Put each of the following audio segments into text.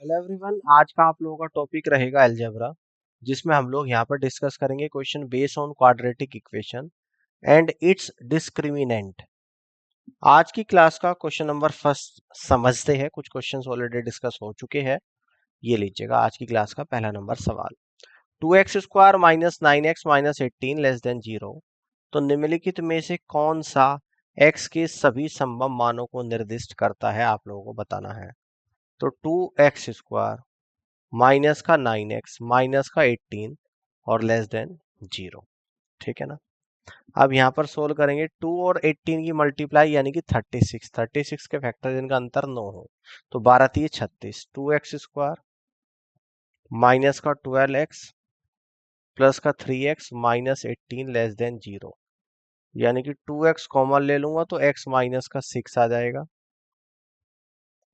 Hello everyone, आज का आप लोगों का टॉपिक रहेगा अलजेब्रा, जिसमें हम लोग यहाँ पर डिस्कस करेंगे question based on quadratic equation and it's discriminant. आज की क्लास का क्वेश्चन नंबर फर्स्ट समझते हैं। कुछ क्वेश्चंस ऑलरेडी डिस्कस हो चुके हैं। ये लीजिएगा आज की क्लास का पहला नंबर सवाल। 2x² minus 9x minus 18 less than 0। तो निम्नलिखित में से कौन सा x के सभी संभव मानों को निर्दिष्ट करता है, आप लोगों को बताना है। तो 2x² माइनस का 9x माइनस का 18 और लेस देन 0। ठीक है ना। अब यहाँ पर सोल्व करेंगे। 2 और 18 की मल्टीप्लाई यानी कि 36 के फैक्टर जिनका अंतर 9 हो तो 12 3 36। 2x² माइनस का 12x प्लस का 3x माइनस 18 लेस देन 0, यानी कि 2x कॉमन ले लूंगा तो x माइनस का 6 आ जाएगा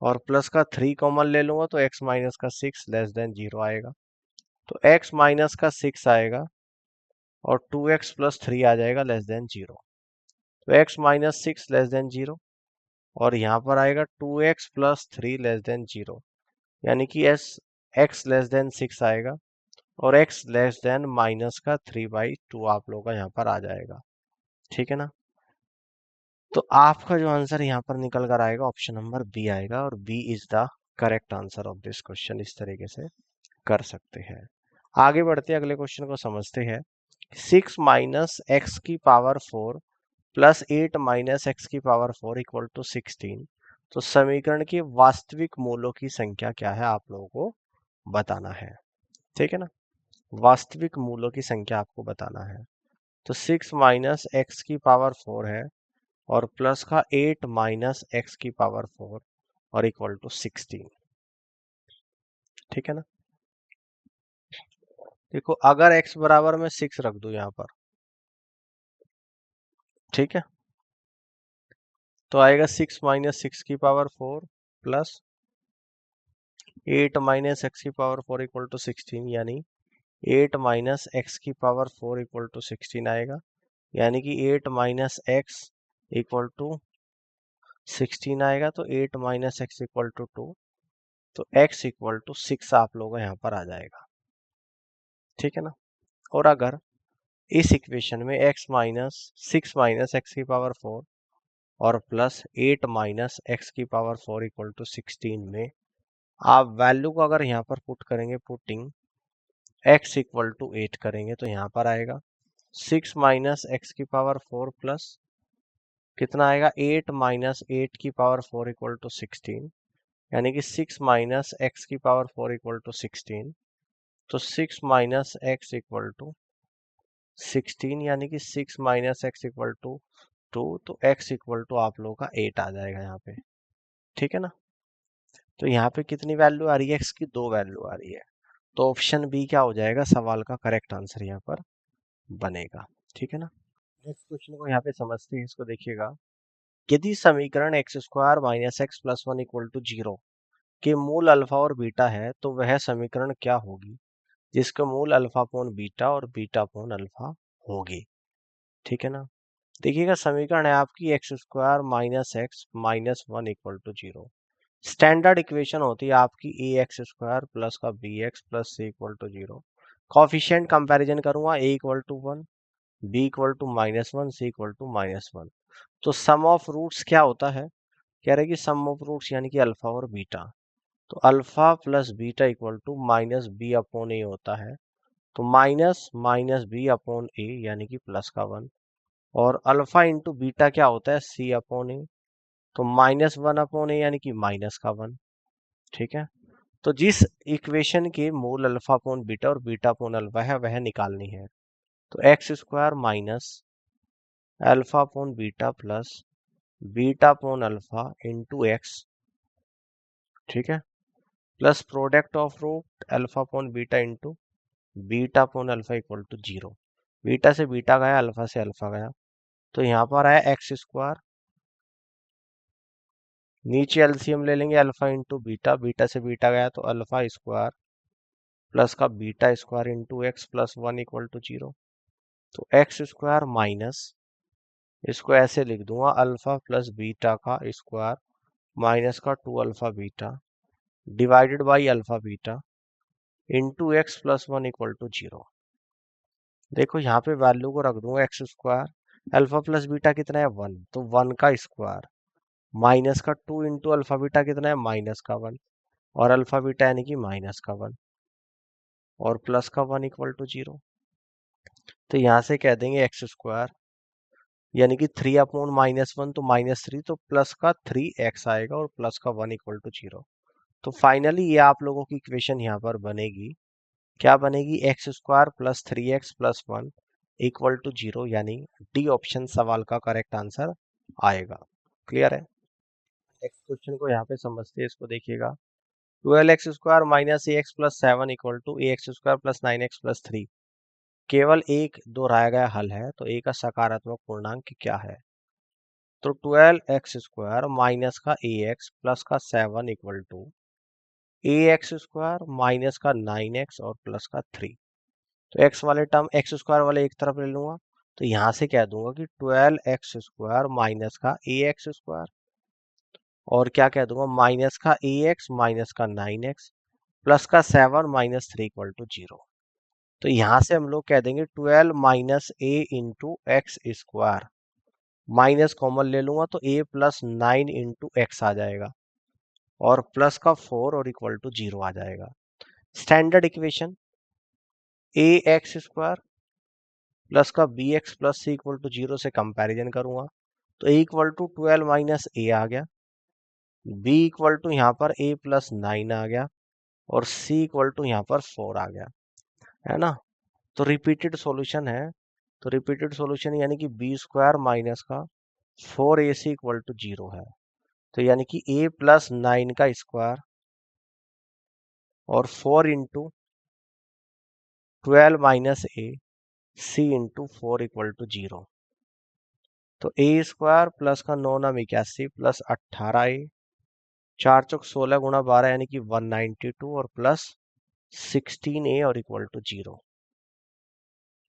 और प्लस का 3 कॉमन ले लूंगा तो x माइनस का 6 लेस देन 0 आएगा। तो x माइनस का 6 आएगा और 2x प्लस 3 आ जाएगा लेस देन 0। तो x माइनस 6 लेस देन 0 और यहाँ पर आएगा 2x प्लस 3 लेस देन 0, यानी कि x लेस देन 6 आएगा और x लेस देन माइनस का 3/2 आप लोगों का यहाँ पर आ जाएगा। ठीक है ना। तो आपका जो आंसर यहाँ पर निकल कर आएगा ऑप्शन नंबर बी आएगा और B is the correct answer of this question. इस तरीके से कर सकते हैं। आगे बढ़ते अगले क्वेश्चन को समझते हैं। 6 माइनस एक्स की पावर 4 प्लस 8 माइनस एक्स की पावर 4 इक्वल टू 16। तो समीकरण के वास्तविक मूलों की संख्या क्या है, आप लोगों को बताना है। ठीक है ना। वास्तविक मूलों की संख्या आपको बताना है। तो 6 माइनस एक्स की पावर 4 है और प्लस का 8 माइनस एक्स की पावर 4 और इक्वल टू 16। ठीक है ना। देखो, अगर x बराबर में 6 रख दूं यहाँ पर, ठीक है, तो आएगा 6 माइनस 6 की पावर 4 प्लस 8 माइनस एक्स की पावर 4 इक्वल टू 16, यानी 8 माइनस एक्स की पावर 4 इक्वल टू 16 आएगा, यानी कि 8 माइनस एक्स इक्वल टू 16 आएगा। तो 8 माइनस एक्स इक्वल टू 2, तो x इक्वल टू 6 आप लोगों का यहाँ पर आ जाएगा। ठीक है ना। और अगर इस इक्वेशन में x माइनस 6 माइनस एक्स की पावर 4 और प्लस 8 माइनस एक्स की पावर 4 इक्वल टू 16 में आप वैल्यू को अगर यहाँ पर पुट करेंगे, पुटिंग x इक्वल टू 8 करेंगे, तो यहाँ पर आएगा 6 माइनस एक्स की पावर 4 प्लस कितना आएगा 8 माइनस 8 की पावर 4 इक्वल टू 16, यानी कि 6 माइनस एक्स की पावर 4 इक्वल टू 16। तो 6 माइनस एक्स इक्वल टू 16, यानी कि 6 माइनस एक्स इक्वल टू 2, तो x इक्वल टू आप लोगों का 8 आ जाएगा यहाँ पे। ठीक है ना। तो यहाँ पे कितनी वैल्यू आ रही है, x की 2 वैल्यू आ रही है। तो ऑप्शन बी क्या हो जाएगा, सवाल का करेक्ट आंसर यहाँ पर बनेगा। ठीक है ना। नेक्स्ट क्वेश्चन को यहाँ पे समझते हैं, इसको देखिएगा। यदि समीकरण x² minus x plus 1 equal to 0 के मूल अल्फा और बीटा है, तो वह समीकरण क्या होगी जिसका मूल अल्फा अपॉन बीटा और बीटा अपॉन अल्फा होगी। ठीक है ना। देखिएगा, समीकरण है आपकी x² minus x minus 1 equal to 0। Standard equation होती है आपकी ax² प्लस का bx plus c equal to 0। Coefficient comparison करूंगा, a equal to 1, b equal to -1, c equal to -1। तो सम ऑफ रूट्स क्या होता है, कह रहे कि सम ऑफ रूट्स यानी कि अल्फा और बीटा। तो alpha plus beta equal to minus B upon A होता है। तो minus minus B upon A यानी कि प्लस का 1, और अल्फा इंटू बीटा क्या होता है, सी अपॉन ए। तो -1 अपॉन ए यानी कि माइनस का 1। ठीक है। तो जिस इक्वेशन के मूल अल्फा अपॉन बीटा और बीटा अपॉन अल्फा है वह निकालनी है। तो x² minus alpha upon beta plus beta upon alpha into x, ठीक है, plus product of root alpha upon beta into beta upon alpha equal to 0। Beta से beta गया, अल्फा से अल्फा गया, तो यहाँ पर आया x², नीचे एलसीएम ले लेंगे अल्फा इंटू बीटा, बीटा से बीटा गया तो अल्फा स्क्वायर प्लस का beta square into x plus 1 equal to 0। तो x² माइनस, इसको ऐसे लिख दूंगा, अल्फा प्लस बीटा का स्क्वायर माइनस का 2 alpha beta divided by alpha beta into x plus one equal to 0। देखो यहाँ पे वैल्यू को रख दूंगा x square, alpha plus beta कितना है 1, तो 1 का स्क्वायर माइनस का 2 इंटू अल्फा बीटा कितना है माइनस का 1, और अल्फा बीटा यानी कि माइनस का 1 और प्लस का 1 इक्वल टू 0। तो यहाँ से कह देंगे एक्स स्क्वायर यानी कि 3 अपॉन माइनस 1 तो -3, तो प्लस का 3x आएगा और प्लस का 1 इक्वल टू 0। तो फाइनली ये आप लोगों की इक्वेशन यहाँ पर बनेगी, क्या बनेगी, x square plus 3x plus 1 equal to 0, यानी डी ऑप्शन सवाल का करेक्ट आंसर आएगा। क्लियर है। नेक्स्ट क्वेश्चन को यहाँ पे समझते हैं, इसको देखिएगा। 12x square minus A x plus 7 equal to A x square plus 9x plus 3 केवल एक दोहराया गया हल है, तो ए का सकारात्मक पूर्णांक क्या है। तो 12x स्क्वायर माइनस का ए एक्स प्लस का 7 equal to A x square minus का 9x और प्लस का 3। तो x वाले टर्म एक्स स्क्वायर वाले एक तरफ ले लूंगा, तो यहां से कह दूंगा कि 12x स्क्वायर माइनस का ए एक्स स्क्वायर और क्या कह दूंगा माइनस का ए एक्स माइनस का 9x प्लस का 7 माइनस 3 इक्वल टू 0। तो यहां से हम लोग कह देंगे 12 minus A into X square, minus common ले लूंगा तो a प्लस 9 इंटू एक्स आ जाएगा और प्लस का 4 और इक्वल टू 0 आ जाएगा। Standard equation A x square plus का B x plus C equal to 0 से कंपैरिजन करूंगा, तो a equal to 12 minus A आ गया, b इक्वल टू यहाँ पर a प्लस 9 आ गया और c इक्वल टू यहाँ पर 4 आ गया, है ना। तो रिपीटेड सॉल्यूशन है, तो रिपीटेड सॉल्यूशन यानी कि बी स्क्वायर माइनस का 4ac इक्वल टू 0 है। तो यानी कि a प्लस 9 का स्क्वायर और 4 into 12 minus A C into 4 equal to 0। तो ए स्क्वायर प्लस का 9 नाम 81 प्लस 18a 4 चौक 16 गुणा 12 यानी कि 192 और प्लस 16a और इक्वल टू 0।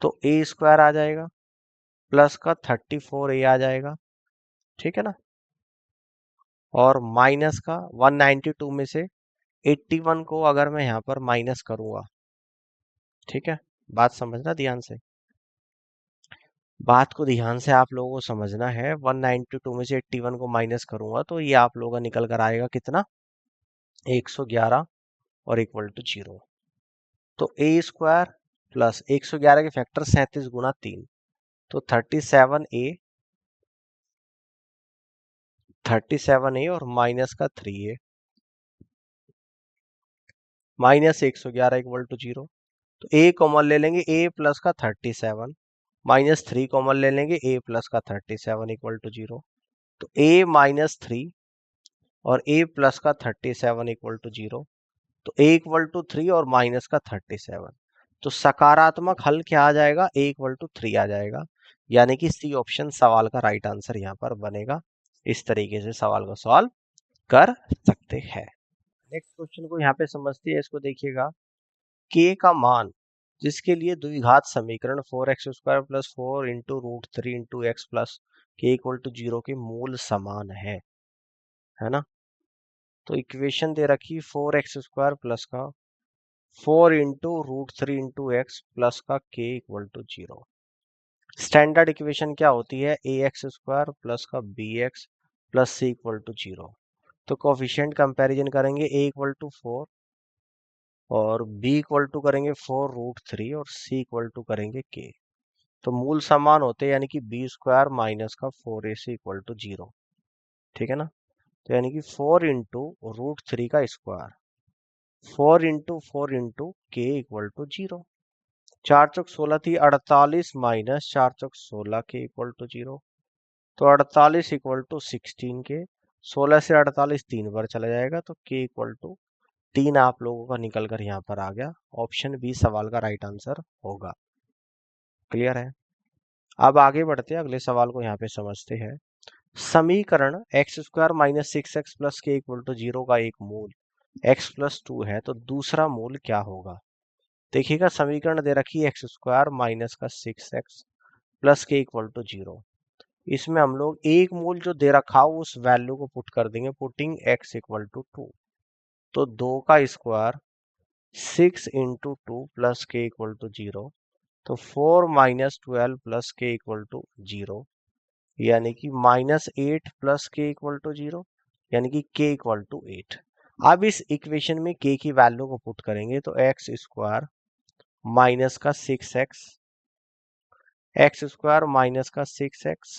तो ए स्क्वायर आ जाएगा प्लस का 34a आ जाएगा, ठीक है ना। और माइनस का 192 में से 81 को अगर मैं यहाँ पर माइनस करूंगा, ठीक है, बात समझना ध्यान से, बात को ध्यान से आप लोगों को समझना है। 192 में से 81 को माइनस करूंगा तो ये आप लोगों का निकल कर आएगा कितना, 111 और इक्वल टू 0। तो ए स्क्वायर प्लस 111 के फैक्टर 37 गुना 3, तो 37a और माइनस का 3a माइनस 111 इक्वल टू 0। तो a कॉमन ले लेंगे, a प्लस का 37 माइनस 3 कॉमन ले लेंगे, a प्लस का 37 इक्वल टू 0। तो a माइनस 3 और a प्लस का 37 इक्वल टू 0। तो a इक्वल टू 3 और माइनस का 37। तो सकारात्मक हल क्या आ जाएगा, a इक्वल टू 3 आ जाएगा, यानी कि सी ऑप्शन सवाल का राइट आंसर यहाँ पर बनेगा। इस तरीके से सवाल को सॉल्व कर सकते हैं। नेक्स्ट क्वेश्चन को यहाँ पे समझते हैं, इसको देखिएगा। k का मान जिसके लिए द्विघात समीकरण 4x square plus 4 into root 3 into x plus K equal to 0 के मूल समान है ना। तो इक्वेशन दे रखी 4x स्क्वायर प्लस का 4 into root 3 into x plus का k equal to 0। Standard equation क्या होती है, ए एक्स स्क्वायर प्लस का B x plus C equal to 0। तो कोफिशिएंट कंपैरिजन करेंगे, a इक्वल टू 4 और b इक्वल टू करेंगे 4 रूट 3 और c इक्वल टू करेंगे k। तो मूल समान होते हैं, यानी कि बी स्क्वायर माइनस का 4ac इक्वल टू 0, ठीक है ना। तो यानी कि 4 इंटू रूट 3 का square 4 into K equal to 0। 4 चौक 16 थी 48 माइनस 4 चौक 16 के इक्वल टू 0। तो 48 इक्वल टू 16 के, 16 से 48 3 बार चला जाएगा, तो के इक्वल टू 3 आप लोगों का निकल कर यहाँ पर आ गया। ऑप्शन बी सवाल का राइट आंसर होगा। क्लियर है। अब आगे बढ़ते हैं, अगले सवाल को यहाँ पे समझते हैं। समीकरण x square minus 6x plus K equal to 0 का एक मूल x प्लस 2 है, तो दूसरा मूल क्या होगा। देखिएगा, समीकरण दे रखी है एक्स स्क्वायर माइनस का 6x plus K equal to 0। इसमें हम लोग एक मूल जो दे रखा हो उस वैल्यू को पुट कर देंगे, पुटिंग x इक्वल टू 2। तो 2 का square 6 into 2 plus K equal to 0, तो 4 minus 12 plus K equal to 0, यानी कि -8 प्लस के इक्वल टू 0, यानी कि के इक्वल टू 8। अब इस इक्वेशन में के की वैल्यू को पुट करेंगे तो एक्स स्क्वायर माइनस का 6x, एक्स स्क्वायर माइनस का 6x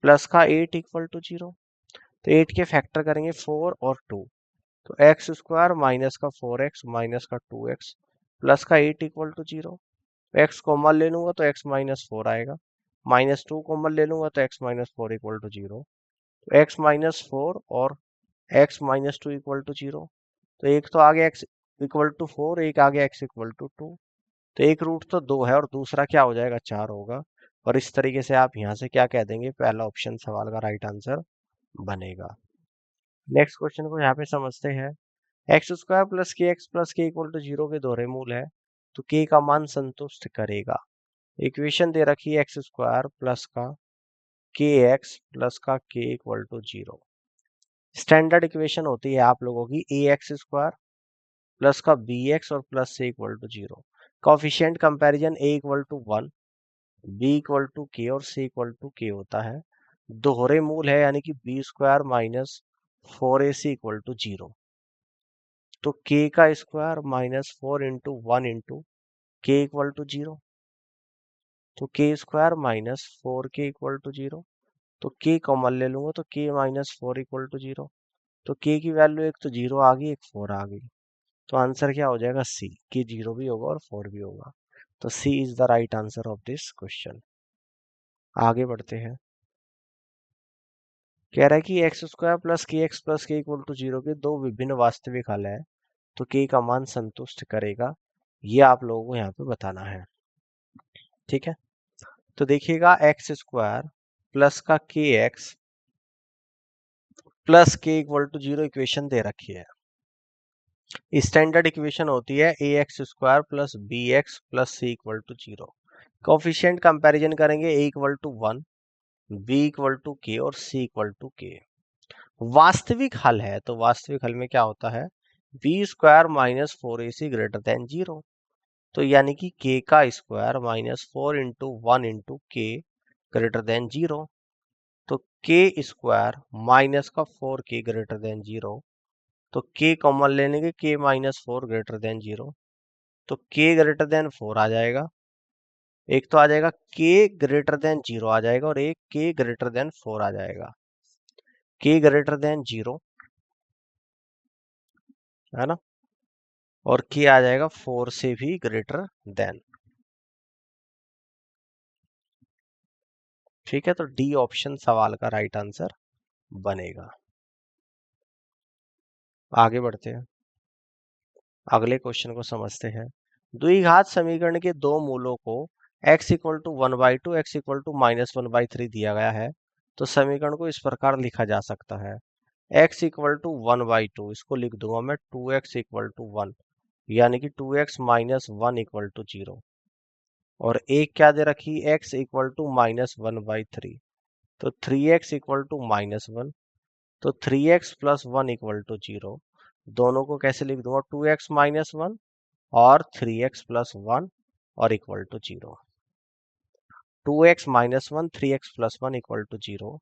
प्लस का 8 इक्वल टू 0। तो 8 के फैक्टर करेंगे 4 और 2, तो एक्स स्क्वायर माइनस का 4x माइनस का 2x प्लस का 8 इक्वल टू 0। एक्स कॉमन ले लूंगा तो x माइनस 4 आएगा, -2 कॉमन ले लूंगा तो x माइनस 4 इक्वल टू 0। तो x माइनस 4 और x माइनस 2 इक्वल टू 0। तो एक तो आगे x इक्वल टू 4, एक आगे x इक्वल टू 2। तो एक रूट तो 2 है और दूसरा क्या हो जाएगा, 4 होगा। और इस तरीके से आप यहाँ से क्या कह देंगे, पहला ऑप्शन सवाल का राइट आंसर बनेगा। नेक्स्ट क्वेश्चन को यहाँ पे समझते हैं। X square plus K equal to 0 के दोहरे मूल है, तो के का मान संतुष्ट करेगा। इक्वेशन दे रखी है एक्स स्क्वायर प्लस का के एक्स प्लस का के इक्वल टू 0। स्टैंडर्ड इक्वेशन होती है आप लोगों की ए एक्स स्क्वायर प्लस का बी एक्स और प्लस से equal to 0। Coefficient comparison A equal to 1, B equal to K और सी इक्वल टू के होता है। दोहरे मूल है यानी कि B square minus 4ac equal to 0। तो के का square minus 4 into 1 into K equal to 0, तो के square minus 4k equal to 0। तो के कॉमन ले लूंगा तो के माइनस 4 इक्वल टू 0। तो के की वैल्यू एक तो 0 आ गई, एक 4 आ गई। तो आंसर क्या हो जाएगा, सी, कि 0 भी होगा और 4 भी होगा। तो C is the right answer of this question. आगे बढ़ते हैं। कह रहा है कि X square plus K equal to 0 के दो विभिन्न वास्तविक हल है, तो के का मान संतुष्ट करेगा, ये आप लोगों को यहाँ पे बताना है। ठीक है, तो देखिएगा एक्स स्क्वायर प्लस का K X plus K equal to 0 equation दे रखी है। स्टैंडर्ड इक्वेशन होती है A x square plus B x plus C equal to 0। Coefficient comparison करेंगे A equal to 1, B equal to K और सी equal to के। वास्तविक हल है तो वास्तविक हल में क्या होता है, B square minus 4ac greater than 0। तो यानी कि के का square minus 4 into 1 into K greater than 0। तो के स्क्वायर माइनस का 4k ग्रेटर देन 0। तो k कॉमन ले लेंगे, k माइनस 4 ग्रेटर देन 0। तो k ग्रेटर देन 4 आ जाएगा, एक तो आ जाएगा k ग्रेटर देन 0 आ जाएगा और एक k ग्रेटर देन 4 आ जाएगा। k ग्रेटर देन 0 है ना, और k आ जाएगा 4 से भी ग्रेटर देन। ठीक है, तो डी ऑप्शन सवाल का राइट आंसर बनेगा। आगे बढ़ते हैं, अगले क्वेश्चन को समझते हैं। द्विघात समीकरण के दो मूलों को x equal to 1/2 x equal to -1/3 दिया गया है, तो समीकरण को इस प्रकार लिखा जा सकता है। x इक्वल टू 1/2, इसको लिख दूंगा मैं 2x इक्वल टू 1, यानी कि 2x माइनस 1 इक्वल टू 0। और एक क्या दे रखी, x इक्वल टू -1/3, तो 3x इक्वल टू -1। तो 3x प्लस 1 इक्वल टू 0। दोनों को कैसे लिख दूंगा, 2x माइनस 1 और 3x प्लस 1 और equal to 0। 2x minus 1, 3x plus 1 equal to 0,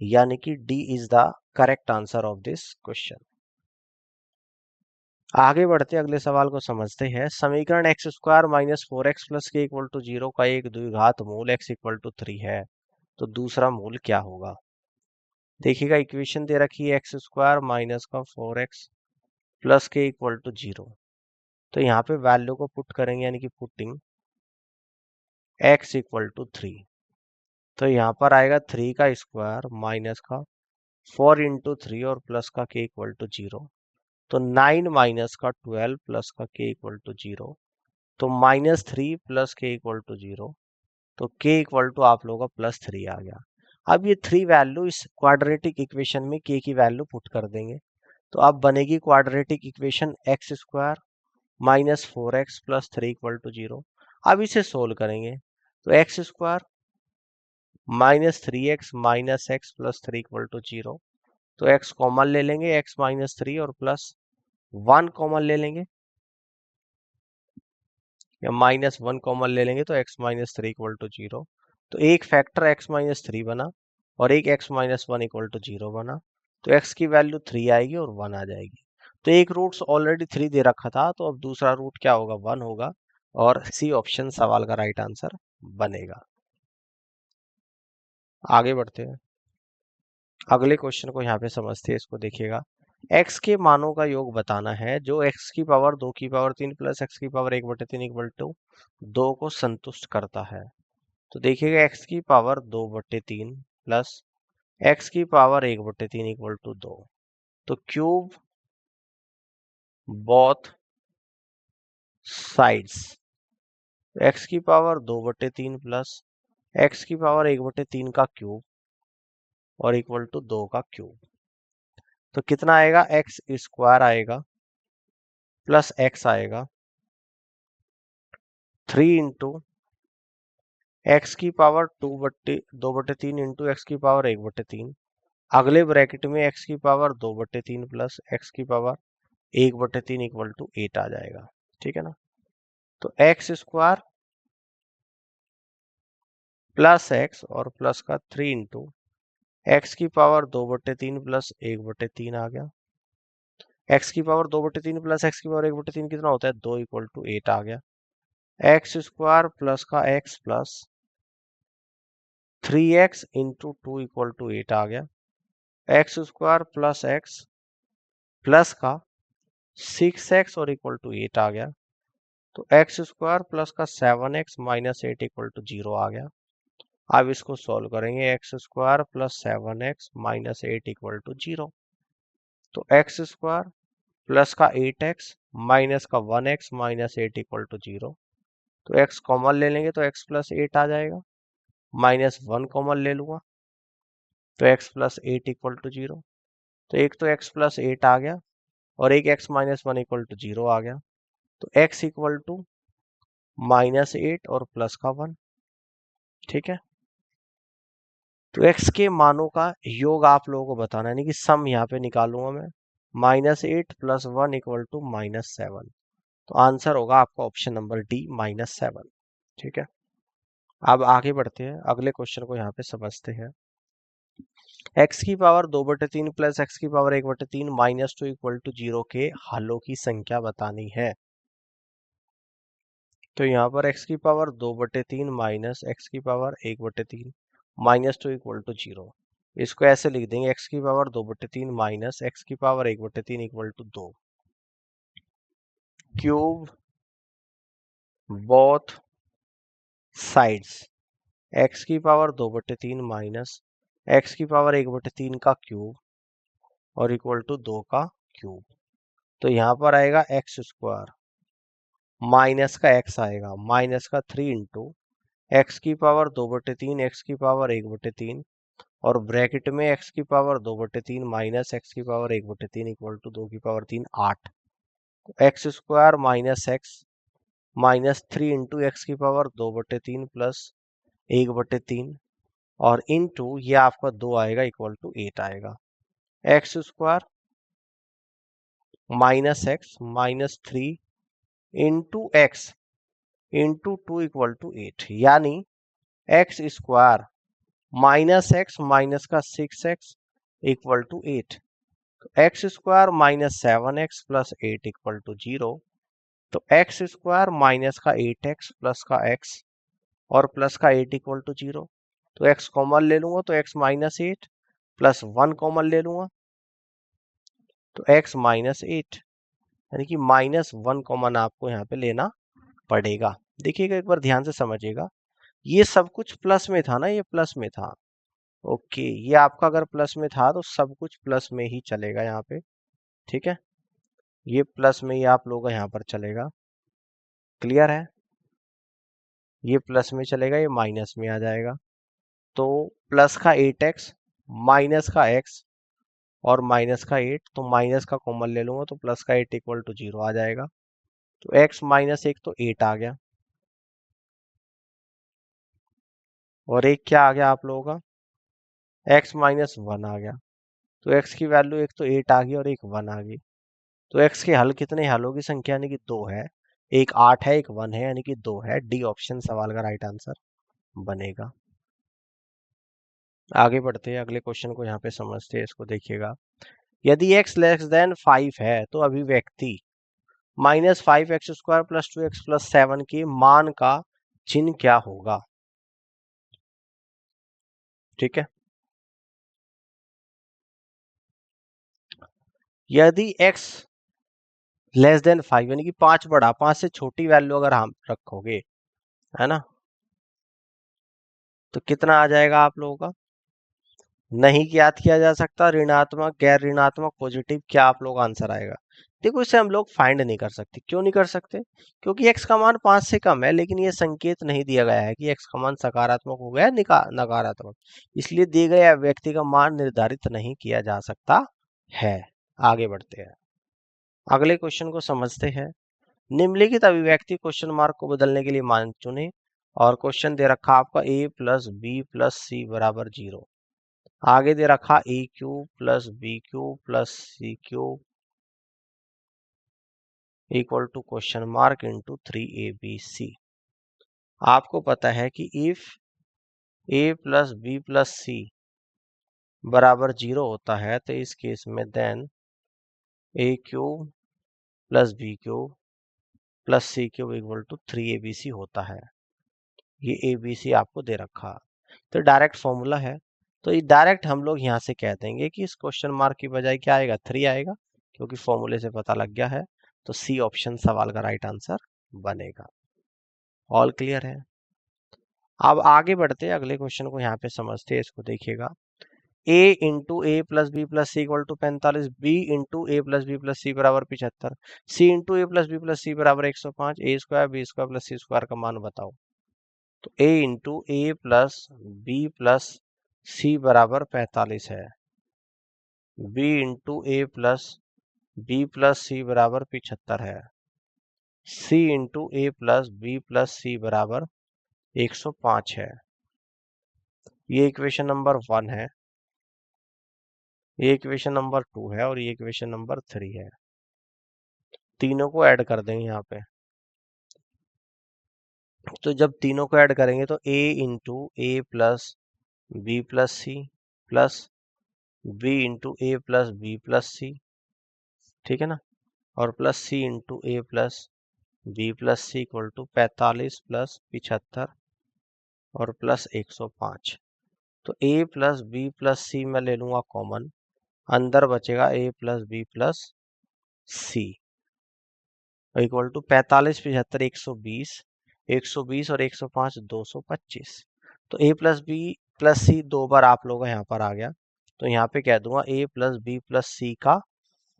यानी कि D is the correct answer of this question. आगे बढ़ते अगले सवाल को समझते हैं। समीकरण x square minus 4x plus K equal to 0 का एक द्विघात मूल x इक्वल टू 3 है, तो दूसरा मूल क्या होगा। देखिएगा इक्वेशन दे रखी है एक्स स्क्वायर माइनस का 4x plus K equal to 0। तो यहाँ पे वैल्यू को पुट करेंगे, यानी कि पुटिंग x इक्वल टू 3। तो यहाँ पर आएगा 3 का स्क्वायर माइनस का 4 इंटू 3 और प्लस का k इक्वल टू 0। तो 9 माइनस का 12 प्लस का k इक्वल टू 0। तो -3 प्लस k इक्वल टू 0। तो k इक्वल टू आप लोगों का +3 आ गया। अब ये 3 वैल्यू इस क्वाड्रेटिक इक्वेशन में k की वैल्यू पुट कर देंगे, तो अब बनेगी quadratic equation x square minus 4x plus 3 equal to 0। अब इसे सोल्व करेंगे तो x square -3x minus x plus 3 equal to 0। तो x कॉमन ले लेंगे, x माइनस 3 और प्लस 1 कॉमन ले लेंगे या -1 कॉमन ले लेंगे तो x माइनस 3 इक्वल टू 0। तो एक फैक्टर x माइनस 3 बना और एक x माइनस 1 इक्वल टू 0 बना। तो x की वैल्यू 3 आएगी और 1 आ जाएगी। तो एक रूट ऑलरेडी 3 दे रखा था, तो अब दूसरा रूट क्या होगा, 1 होगा और सी ऑप्शन सवाल का राइट आंसर बनेगा। आगे बढ़ते हैं, अगले क्वेश्चन को यहाँ पे समझते हैं। इसको देखिएगा, x के मानों का योग बताना है जो x की पावर 2 की पावर 3 प्लस x की पावर 1/3 इक्वल टू 2 को संतुष्ट करता है। तो देखिएगा x की पावर 2/3 प्लस x की पावर 1/3 इक्वल टू 2। तो क्यूब बोथ साइड्स, x की पावर 2/3 प्लस x की पावर 1/3 का क्यूब और इक्वल टू 2 का क्यूब। तो कितना आएगा, एक्स स्क्वायर आएगा प्लस एक्स आएगा 3 इंटू एक्स की पावर 2/3 इंटू एक्स की पावर 1/3। अगले ब्रैकेट में एक्स की पावर 2/3 प्लस एक्स की पावर 1/3 इक्वल टू 8 आ जाएगा। ठीक है ना। तो एक्स स्क्वायर प्लस एक्स और प्लस का 3 इंटू एक्स की पावर 2/3 प्लस 1/3 आ गया। एक्स की पावर 2/3 प्लस एक्स की पावर 1/3 कितना होता है, 2 इक्वल टू 8 आ गया। एक्स स्क्वायर प्लस का x plus 3x into 2 equal to 8 आ गया। X square plus x plus का 6x और इक्वल टू 8 आ गया। तो एक्स स्क्वायर प्लस का 7x माइनस 8 इक्वल टू 0 आ गया। अब इसको सॉल्व करेंगे, x square plus 7x minus 8 equal to 0। तो एक्स स्क्वायर प्लस का 8x माइनस का 1x माइनस 8 इक्वल टू 0। तो x कॉमन ले लेंगे तो x प्लस 8 आ जाएगा, माइनस 1 कॉमन ले लूंगा तो x प्लस 8 इक्वल टू 0। तो एक तो x प्लस 8 आ गया और एक x माइनस 1 इक्वल टू 0 आ गया। तो x इक्वल टू -8 और प्लस का 1। ठीक है। तो x के मानों का योग आप लोगों को बताना है, यानी कि सम यहाँ पे निकालूंगा मैं। -8 प्लस 1 इक्वल टू -7। तो आंसर होगा आपका ऑप्शन नंबर डी -7। ठीक है। अब आगे बढ़ते हैं, अगले क्वेश्चन को यहाँ पे समझते हैं। x की पावर 2/3 प्लस एक्स की पावर 1/3 -2 इक्वल टू 0 के हलों की संख्या बतानी है। तो यहाँ पर x की पावर 2/3 माइनस एक्स की पावर 1/3 -2 इक्वल टू 0। इसको ऐसे लिख देंगे, x की पावर 2/3 माइनस एक्स की power 1/3 equal to 2। Cube both sides, x की पावर 2/3 माइनस एक्स की पावर 1/3 का क्यूब और इक्वल टू 2 का क्यूब। तो यहाँ पर आएगा एक्स स्क्वायर माइनस का x आएगा माइनस का 3 इंटू एक्स की पावर 2/3 एक्स की पावर 1/3 और ब्रैकेट में x की पावर 2/3 माइनस एक्स की पावर 1/3 इक्वल टू 2 की पावर 3 8। तो x square minus x minus 3 into x की पावर 2/3 प्लस 1/3 और इंटू ये आपका 2 आएगा इक्वल टू 8 आएगा। X square minus x minus 3 into x into 2 equal to 8, यानी x square minus x minus का 6x equal to 8। X square minus 7x plus 8 equal to 0। तो x square minus का 8x plus का x और plus का 8 equal to 0। तो x common ले लूंगा तो x माइनस 8 प्लस 1 कॉमन ले लूंगा तो x माइनस 8, यानी कि -1 कॉमन आपको यहाँ पे लेना पड़ेगा। देखिएगा एक बार ध्यान से समझिएगा, ये सब कुछ प्लस में था ना, ये प्लस में था। ओके, ये आपका अगर प्लस में था तो सब कुछ प्लस में ही चलेगा यहाँ पे। ठीक है, ये प्लस में ही आप लोगों का यहाँ पर चलेगा। क्लियर है, ये प्लस में चलेगा, ये माइनस में आ जाएगा। तो प्लस का 8x माइनस का x और माइनस का 8, तो माइनस का कॉमन ले लूंगा तो प्लस का 8 इक्वल टू 0 आ जाएगा। तो x माइनस 1 तो 8 आ गया और एक क्या आ गया आप लोगों का x माइनस 1 आ गया। तो x की वैल्यू एक तो 8 आ गई और एक 1 आ गई। तो x के हल कितने, हलों की संख्या यानी कि 2 है, एक 8 है, एक 1 है, यानी कि 2 है। डी ऑप्शन सवाल का राइट आंसर बनेगा। आगे बढ़ते हैं, अगले क्वेश्चन को यहाँ पे समझते हैं, इसको देखिएगा। यदि x लेस देन 5 है तो अभिव्यक्ति -5x² + 2x + 7 के मान का चिन्ह क्या होगा? ठीक है, यदि x लेस देन 5 यानी कि 5 बड़ा, 5 से छोटी वैल्यू अगर हम रखोगे, है ना, तो कितना आ जाएगा आप लोगों का? नहीं ज्ञात किया जा सकता, ऋणात्मक, गैर ऋणात्मक, पॉजिटिव, क्या आप लोग आंसर आएगा? देखो इसे हम लोग फाइंड नहीं कर सकते। क्यों नहीं कर सकते? क्योंकि x का मान 5 से कम है, लेकिन ये संकेत नहीं दिया गया है कि x का मान सकारात्मक हो गया नकारात्मक, इसलिए दिए गए व्यक्ति का मान निर्धारित नहीं किया जा सकता है। आगे बढ़ते हैं, अगले क्वेश्चन को समझते हैं। निम्नलिखित अभिव्यक्ति क्वेश्चन मार्क को बदलने के लिए मान चुने, और क्वेश्चन दे रखा आपका a + b + c = 0। आगे दे रखा a³ + b³ + c³ = question mark × 3abc। आपको पता है कि इफ a + b + c = 0 होता है, तो इस केस में then a³ + b³ + c³ = 3abc होता है। ये abc आपको दे रखा, तो डायरेक्ट फॉर्मूला है। तो ये डायरेक्ट हम लोग यहाँ से कह देंगे कि इस क्वेश्चन मार्क की बजाय क्या आएगा, 3 आएगा, क्योंकि फॉर्मूले से पता लग गया है। तो सी ऑप्शन सवाल का राइट आंसर बनेगा। ऑल क्लियर है? अब आगे बढ़ते हैं, अगले क्वेश्चन को यहाँ पे समझते हैं, इसको देखिएगा। a × a + b + c = 45, b × a + b + c = 75, c × a + b + c = 105, a² b² + c² का मान बताओ। तो a × a + b + c = 45 है, b × a + b + c = 75 है, c × a + b + c = 105 है। ये इक्वेशन नंबर 1 है, ये इक्वेशन नंबर 2 है, और ये इक्वेशन नंबर 3 है। तीनों को ऐड कर देंगे यहाँ पे। तो जब तीनों को ऐड करेंगे तो a × a + b + c + b × a + b + c, ठीक है ना, और plus c × a + b + c = 45 + 75 और प्लस 105। तो a + b + c मैं ले लूंगा कॉमन, अंदर बचेगा a + b + c = 45 75 120, 120 और 105 225। तो a + b + c 2 बार आप लोगों का यहाँ पर आ गया, तो यहाँ पे कह दूंगा a + b + c का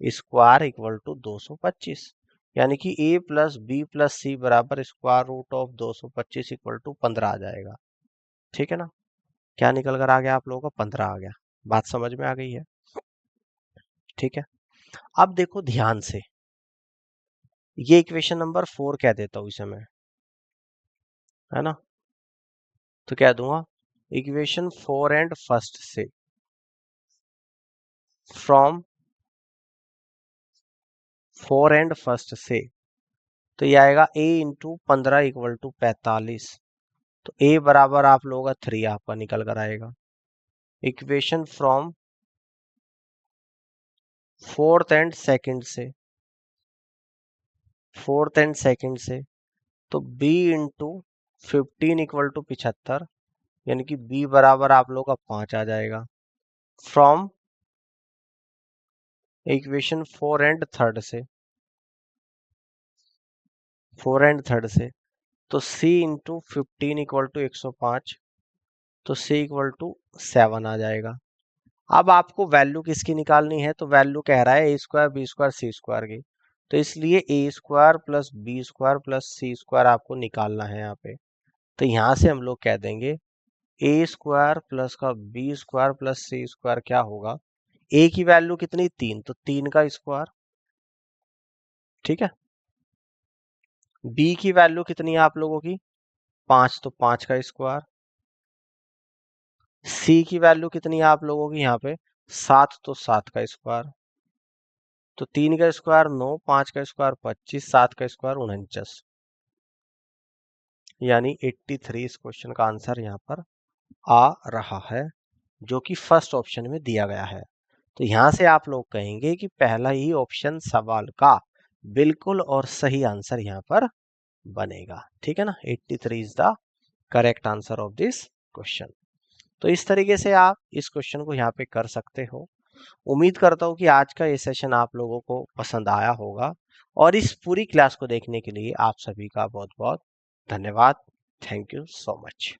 स्क्वायर = 225, यानी कि a + b + c = √225 = 15 आ जाएगा। ठीक है ना, क्या निकल कर आ गया आप लोगों का? 15 आ गया। बात समझ में आ गई है? ठीक है, अब देखो ध्यान से, ये इक्वेशन नंबर 4 कह देता हूं इसे मैं, है ना, तो क्या दूंगा, इक्वेशन 4 एंड फर्स्ट से, फ्रॉम 4 एंड फर्स्ट से, तो ये आएगा a × 15 = 45, तो a बराबर आप लोगों का 3 आपका निकल कर आएगा। Equation from 4th and second से, 4th एंड सेकंड से, तो b × 15 = 75, यानी कि b बराबर आप लोग का 5 आ जाएगा। फ्रॉम इक्वेशन 4 एंड थर्ड से, 4 एंड थर्ड से, तो c × 15 = 105, तो c = 7 आ जाएगा। अब आपको वैल्यू किसकी निकालनी है? तो वैल्यू कह रहा है a² b² c² की, तो इसलिए a² + b² + c² आपको निकालना है यहाँ पे। तो यहाँ से हम लोग कह देंगे a² + का b² + c² क्या होगा, a की वैल्यू कितनी? 3, तो 3 का स्क्वायर, ठीक है। b की वैल्यू कितनी है आप लोगों की? 5, तो 5 का स्क्वायर। c की वैल्यू कितनी है आप लोगों की यहाँ पे? 7, तो 7 का स्क्वायर। तो 3 का स्क्वायर 9, 5 का स्क्वायर 25, 7 का स्क्वायर 49, यानी 83 इस क्वेश्चन का आंसर यहाँ पर आ रहा है, जो कि फर्स्ट ऑप्शन में दिया गया है। तो यहाँ से आप लोग कहेंगे कि पहला ही ऑप्शन सवाल का बिल्कुल और सही आंसर यहाँ पर बनेगा। ठीक है ना, 83 is the correct answer of this question. तो इस तरीके से आप इस क्वेश्चन को यहाँ पे कर सकते हो। उम्मीद करता हूँ कि आज का ये सेशन आप लोगों को पसंद आया होगा, और इस पूरी क्लास को देखने के लिए आप सभी का बहुत बहुत धन्यवाद। Thank you so much.